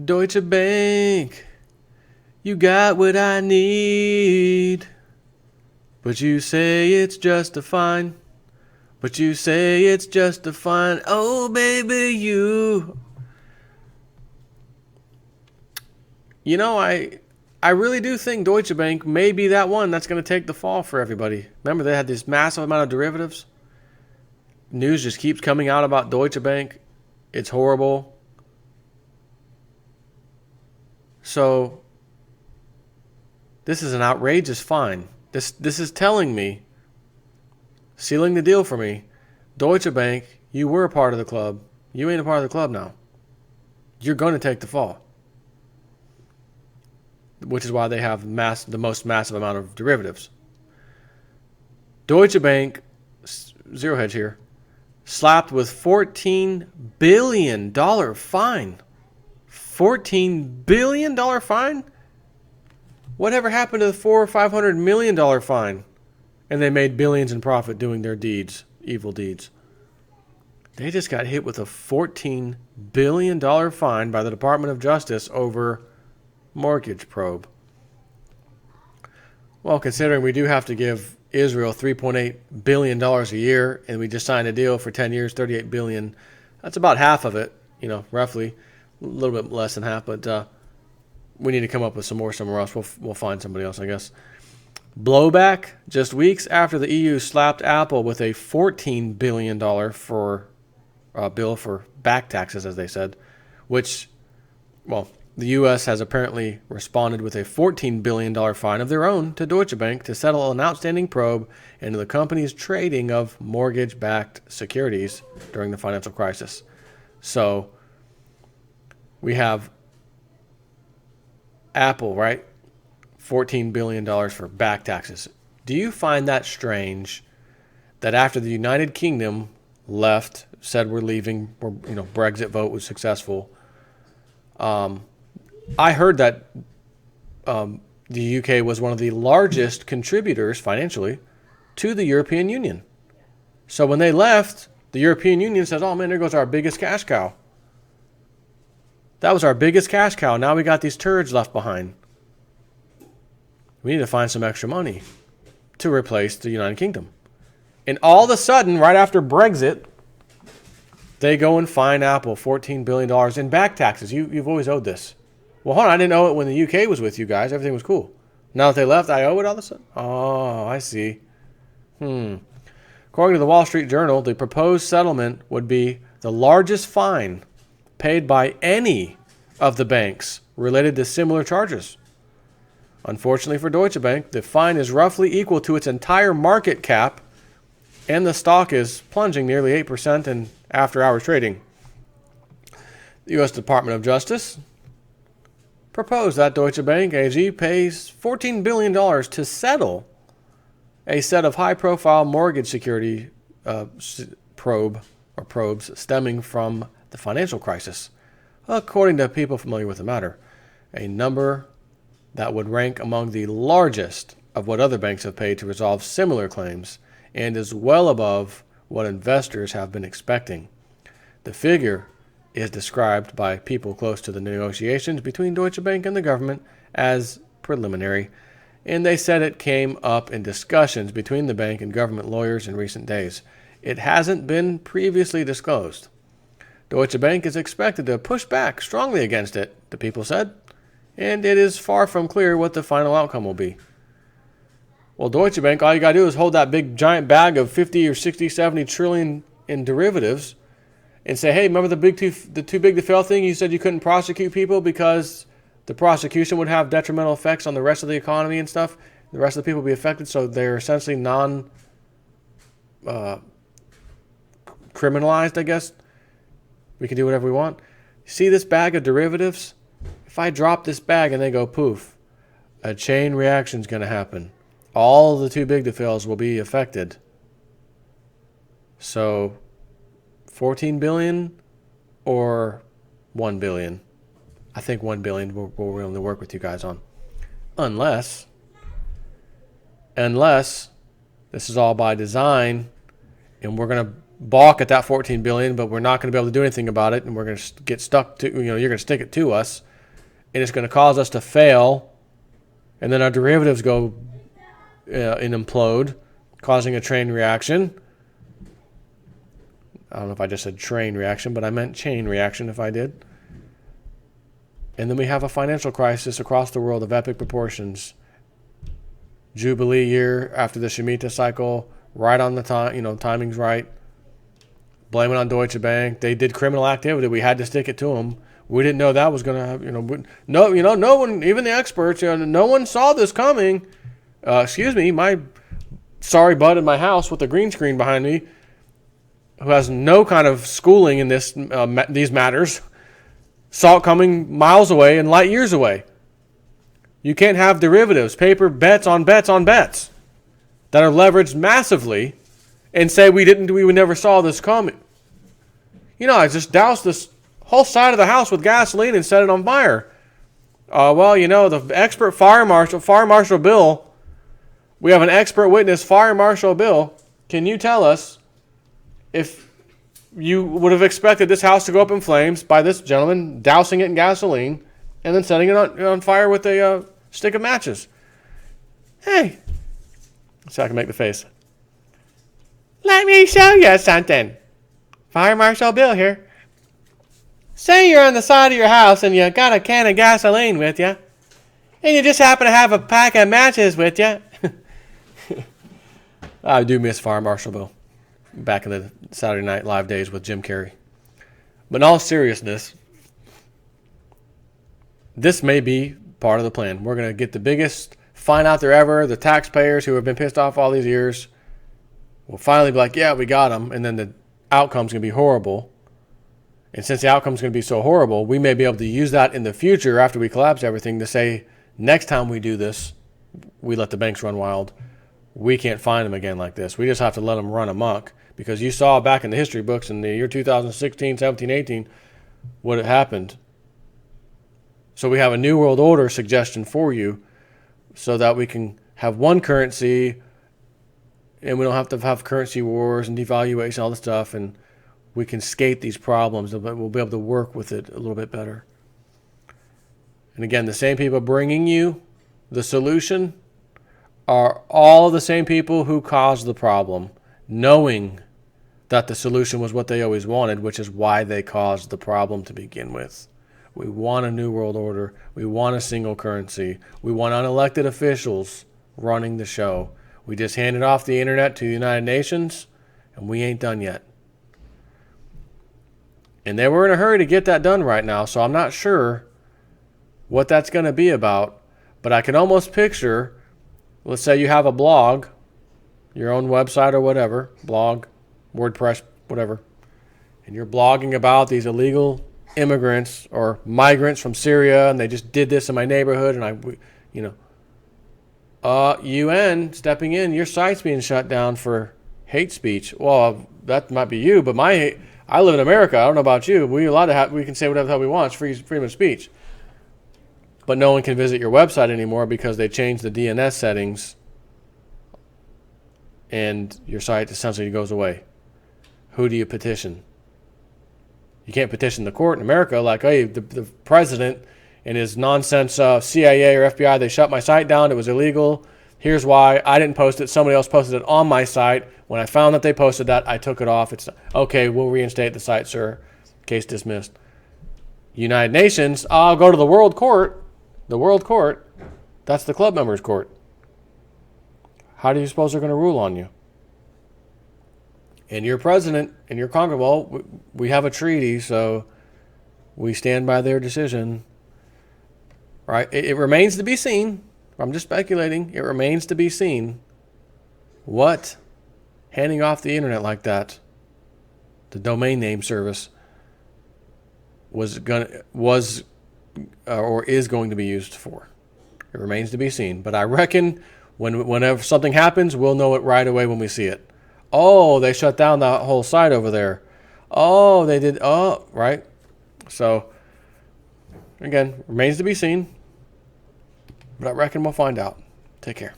Deutsche Bank, you got what I need. But you say it's just a fine. But you say it's just a fine. Oh, baby, you. You know, I really do think Deutsche Bank may be that one that's going to take the fall for everybody. Remember, they had this massive amount of derivatives. News just keeps coming out about Deutsche Bank. It's horrible. So, this is an outrageous fine. This is telling me, sealing the deal for me, Deutsche Bank, you were a part of the club. You ain't a part of the club now. You're going to take the fall. Which is why they have the most massive amount of derivatives. Deutsche Bank, zero hedge here, slapped with $14 billion fine. $14 billion fine? Whatever happened to the $400 or $500 million fine? And they made billions in profit doing their deeds, evil deeds. They just got hit with a $14 billion fine by the Department of Justice over mortgage probe. Well, considering we do have to give Israel $3.8 billion a year, and we just signed a deal for 10 years, $38 billion, that's about half of it, roughly. A little bit less than half, but we need to come up with some more somewhere else. We'll find somebody else, I guess. Blowback, just weeks after the EU slapped Apple with a $14 billion bill for back taxes, as they said, which, well, the U.S. has apparently responded with a $14 billion fine of their own to Deutsche Bank to settle an outstanding probe into the company's trading of mortgage-backed securities during the financial crisis. So we have Apple, right? $14 billion for back taxes. Do you find that strange that after the United Kingdom left, said we're leaving, Brexit vote was successful, I heard that the UK was one of the largest contributors financially to the European Union. So when they left, the European Union says, oh man, there goes our biggest cash cow. That was our biggest cash cow. Now we got these turds left behind. We need to find some extra money to replace the United Kingdom. And all of a sudden, right after Brexit, they go and fine Apple $14 billion in back taxes. You've always owed this. Well, hold on, I didn't owe it when the UK was with you guys. Everything was cool. Now that they left, I owe it all of a sudden? Oh, I see. According to the Wall Street Journal, the proposed settlement would be the largest fine paid by any of the banks related to similar charges. Unfortunately for Deutsche Bank, the fine is roughly equal to its entire market cap, and the stock is plunging nearly 8% in after-hours trading. The U.S. Department of Justice proposed that Deutsche Bank AG pays $14 billion to settle a set of high-profile mortgage security probes stemming from the financial crisis, according to people familiar with the matter, a number that would rank among the largest of what other banks have paid to resolve similar claims and is well above what investors have been expecting. The figure is described by people close to the negotiations between Deutsche Bank and the government as preliminary, and they said it came up in discussions between the bank and government lawyers in recent days. It hasn't been previously disclosed. Deutsche Bank is expected to push back strongly against it, the people said, and it is far from clear what the final outcome will be. Well, Deutsche Bank, all you got to do is hold that big giant bag of 50 or 60, 70 trillion in derivatives and say, hey, remember the too big to fail thing? You said you couldn't prosecute people because the prosecution would have detrimental effects on the rest of the economy and stuff. The rest of the people would be affected, so they're essentially criminalized, I guess. We can do whatever we want. See this bag of derivatives? If I drop this bag and they go poof, a chain reaction is going to happen. All the too big to fails will be affected. So, 14 billion or 1 billion? I think 1 billion we're willing to work with you guys on. Unless this is all by design and we're going to balk at that 14 billion, but we're not going to be able to do anything about it, and we're going to get stuck to, you're going to stick it to us, and it's going to cause us to fail, and then our derivatives go and implode, causing a chain reaction. I don't know if I just said train reaction, but I meant chain reaction if I did. And then we have a financial crisis across the world of epic proportions. Jubilee year after the Shemitah cycle, right on the time, timing's right. Blame it on Deutsche Bank. They did criminal activity. We had to stick it to them. We didn't know that was going to have, no one, even the experts, no one saw this coming. Excuse me, my sorry bud in my house with the green screen behind me, who has no kind of schooling in these matters, saw it coming miles away and light years away. You can't have derivatives, paper bets on bets on bets that are leveraged massively and say we never saw this coming. I just doused this whole side of the house with gasoline and set it on fire. The expert Fire Marshal Bill, we have an expert witness, Fire Marshal Bill. Can you tell us if you would have expected this house to go up in flames by this gentleman dousing it in gasoline and then setting it on fire with a stick of matches? Hey, so I can make the face. Let me show you something. Fire Marshal Bill here. Say you're on the side of your house and you got a can of gasoline with you, and you just happen to have a pack of matches with you. I do miss Fire Marshal Bill back in the Saturday Night Live days with Jim Carrey. But in all seriousness, this may be part of the plan. We're going to get the biggest fine out there ever. The taxpayers who have been pissed off all these years will finally be like, yeah, we got them. And then the outcome's going to be horrible. And since the outcome's going to be so horrible, we may be able to use that in the future after we collapse everything to say, next time we do this, we let the banks run wild. We can't find them again like this. We just have to let them run amok. Because you saw back in the history books in the year 2016, 17, 18, what had happened. So we have a New World Order suggestion for you so that we can have one currency and we don't have to have currency wars and devaluation, all this stuff, and we can skate these problems, but we'll be able to work with it a little bit better. And again, the same people bringing you the solution are all the same people who caused the problem, knowing that the solution was what they always wanted, which is why they caused the problem to begin with. We want a new world order. We want a single currency. We want unelected officials running the show. We just handed off the internet to the United Nations, and we ain't done yet. And they were in a hurry to get that done right now, so I'm not sure what that's going to be about. But I can almost picture, let's say you have a blog, your own website or whatever, blog, WordPress, whatever, and you're blogging about these illegal immigrants or migrants from Syria, and they just did this in my neighborhood, and UN stepping in, your site's being shut down for hate speech. Well, that might be you, but I live in America. I don't know about you. We can say whatever the hell we want. It's freedom of speech. But no one can visit your website anymore because they changed the DNS settings, and your site essentially goes away. Who do you petition? You can't petition the court in America like, hey, the president and his nonsense CIA or FBI, they shut my site down. It was illegal. Here's why. I didn't post it. Somebody else posted it on my site. When I found that they posted that, I took it off. It's okay, we'll reinstate the site, sir. Case dismissed. United Nations, I'll go to the World Court. The World Court, that's the club members' court. How do you suppose they're going to rule on you? And your president and your Congress, well, we have a treaty, so we stand by their decision. Right? It remains to be seen. I'm just speculating. It remains to be seen what handing off the internet like that, the domain name service, is going to be used for. It remains to be seen. But I reckon whenever something happens, we'll know it right away when we see it. Oh, they shut down that whole site over there. Oh, they did. Oh, right. So, again, remains to be seen. But I reckon we'll find out. Take care.